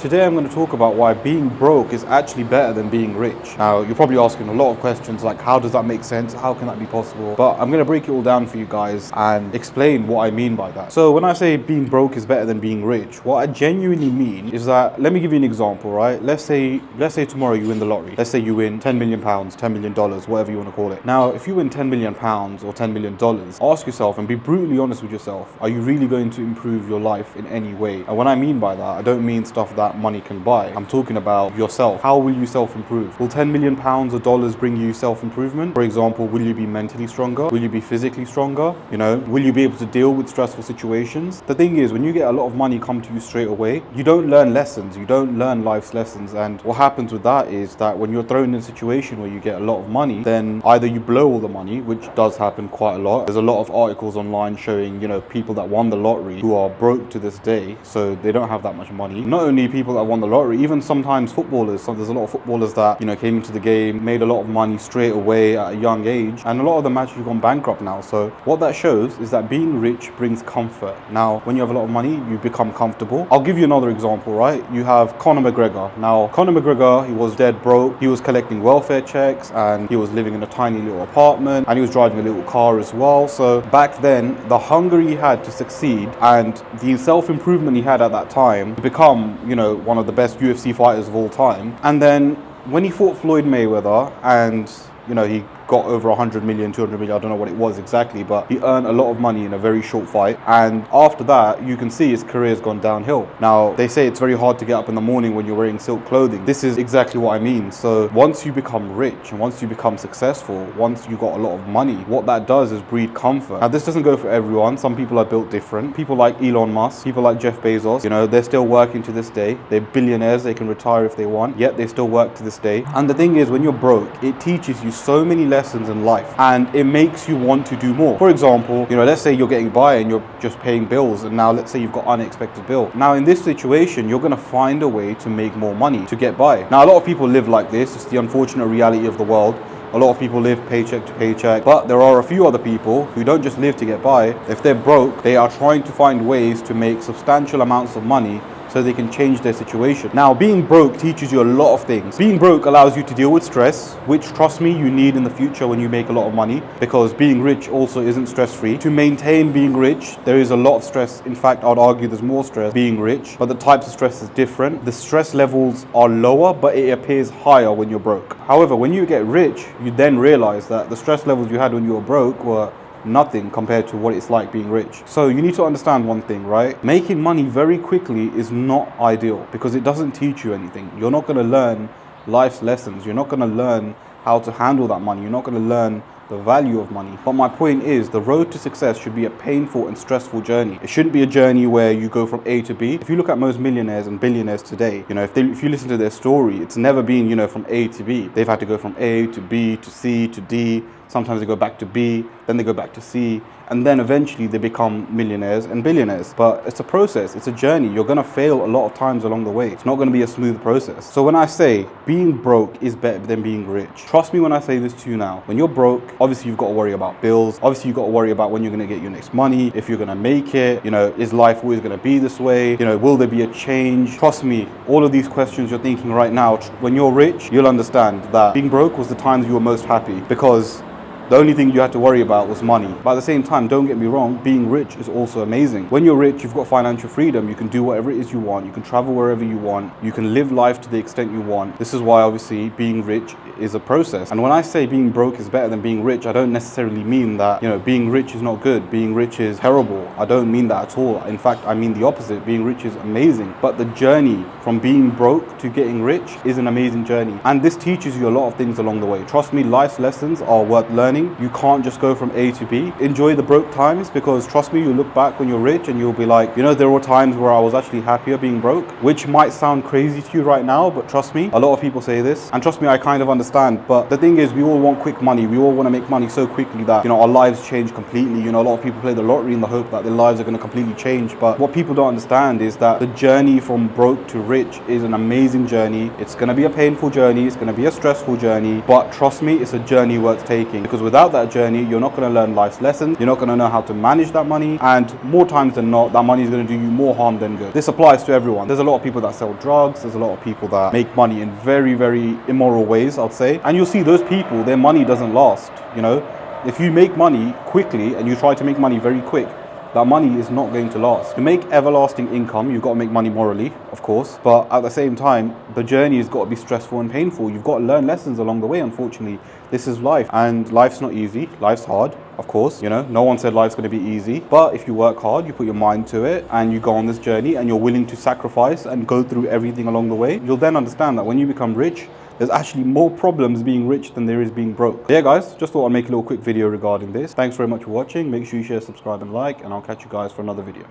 Today I'm going to talk about why being broke is actually better than being rich. Now, you're probably asking a lot of questions like, how does that make sense? How can that be possible? But I'm going to break it all down for you guys and explain what I mean by that. So when I say being broke is better than being rich, what I genuinely mean is that, let me give you an example, right? Let's say tomorrow you win the lottery. Let's say you win £10 million, $10 million, whatever you want to call it. Now, if you win £10 million or $10 million, ask yourself and be brutally honest with yourself, are you really going to improve your life in any way? And what I mean by that, I don't mean stuff that money can buy. I'm talking about yourself. How will you self-improve? Will $10 million or dollars bring you self-improvement? For example, will you be mentally stronger? Will you be physically stronger? Will you be able to deal with stressful situations? The thing is, when you get a lot of money come to you straight away, you don't learn lessons. You don't learn life's lessons. And what happens with that is that when you're thrown in a situation where you get a lot of money, then either you blow all the money, which does happen quite a lot. There's a lot of articles online showing, people that won the lottery who are broke to this day, so they don't have that much money. Not only people that won the lottery, even sometimes footballers. So there's a lot of footballers that, came into the game, made a lot of money straight away at a young age, and a lot of them actually gone bankrupt now. So what that shows is that being rich brings comfort. Now, when you have a lot of money, you become comfortable. I'll give you another example, right? You have Conor McGregor. Now, Conor McGregor, he was dead broke. He was collecting welfare checks, and he was living in a tiny little apartment, and he was driving a little car as well. So back then, the hunger he had to succeed and the self-improvement he had at that time to become, one of the best UFC fighters of all time. And then when he fought Floyd Mayweather and, he got over 100 million, 200 million, I don't know what it was exactly, but he earned a lot of money in a very short fight. And after that, you can see his career's gone downhill. Now, they say it's very hard to get up in the morning when you're wearing silk clothing. This is exactly what I mean. So once you become rich and once you become successful, once you got a lot of money, what that does is breed comfort. Now, this doesn't go for everyone. Some people are built different. People like Elon Musk, people like Jeff Bezos, they're still working to this day. They're billionaires. They can retire if they want, yet they still work to this day. And the thing is, when you're broke, it teaches you so many lessons in life, and it makes you want to do more. For example, let's say you're getting by and you're just paying bills, and now let's say you've got unexpected bill. Now in this situation, you're going to find a way to make more money to get by. Now a lot of people live like this. It's the unfortunate reality of the world. A lot of people live paycheck to paycheck, but there are a few other people who don't just live to get by. If they're broke, they are trying to find ways to make substantial amounts of money so they can change their situation. Now, being broke teaches you a lot of things. Being broke allows you to deal with stress, which, trust me, you need in the future when you make a lot of money, because being rich also isn't stress-free. To maintain being rich, there is a lot of stress. In fact, I'd argue there's more stress being rich, but the types of stress is different. The stress levels are lower, but it appears higher when you're broke. However, when you get rich, you then realize that the stress levels you had when you were broke were nothing compared to what it's like being rich. So you need to understand one thing, right? Making money very quickly is not ideal because it doesn't teach you anything. You're not going to learn life's lessons. You're not going to learn how to handle that money. You're not going to learn the value of money. But my point is, the road to success should be a painful and stressful journey. It shouldn't be a journey where you go from A to B. If you look at most millionaires and billionaires today, if you listen to their story, it's never been, from A to B. They've had to go from A to B to C to D. Sometimes they go back to B, then they go back to C, and then eventually they become millionaires and billionaires. But it's a process, it's a journey. You're gonna fail a lot of times along the way. It's not gonna be a smooth process. So when I say being broke is better than being rich, trust me when I say this to you now. When you're broke, obviously you've got to worry about bills. Obviously you've got to worry about when you're gonna get your next money, if you're gonna make it, is life always gonna be this way? Will there be a change? Trust me, all of these questions you're thinking right now, when you're rich, you'll understand that being broke was the times you were most happy, because the only thing you had to worry about was money. But at the same time, don't get me wrong, being rich is also amazing. When you're rich, you've got financial freedom. You can do whatever it is you want. You can travel wherever you want. You can live life to the extent you want. This is why, obviously, being rich is a process. And when I say being broke is better than being rich, I don't necessarily mean that, being rich is not good. Being rich is terrible. I don't mean that at all. In fact, I mean the opposite. Being rich is amazing. But the journey from being broke to getting rich is an amazing journey. And this teaches you a lot of things along the way. Trust me, life's lessons are worth learning. You can't just go from A to B. Enjoy the broke times, because trust me, you look back when you're rich and you'll be like, there were times where I was actually happier being broke, which might sound crazy to you right now, but trust me, a lot of people say this, and trust me, I kind of understand. But the thing is, we all want quick money. We all want to make money so quickly that, our lives change completely. A lot of people play the lottery in the hope that their lives are going to completely change. But what people don't understand is that the journey from broke to rich is an amazing journey. It's going to be a painful journey. It's going to be a stressful journey, but trust me, it's a journey worth taking, because without that journey, you're not going to learn life's lessons. You're not going to know how to manage that money. And more times than not, that money is going to do you more harm than good. This applies to everyone. There's a lot of people that sell drugs. There's a lot of people that make money in very, very immoral ways, I'd say. And you'll see those people, their money doesn't last. You know, if you make money quickly and you try to make money very quick, that money is not going to last. To make everlasting income, you've got to make money morally, of course, but at the same time, the journey has got to be stressful and painful. You've got to learn lessons along the way, unfortunately. This is life, and life's not easy. Life's hard, of course. You know, no one said life's going to be easy, but if you work hard, you put your mind to it, and you go on this journey, and you're willing to sacrifice and go through everything along the way, you'll then understand that when you become rich, there's actually more problems being rich than there is being broke. But yeah, guys, just thought I'd make a little quick video regarding this. Thanks very much for watching. Make sure you share, subscribe, and like, and I'll catch you guys for another video.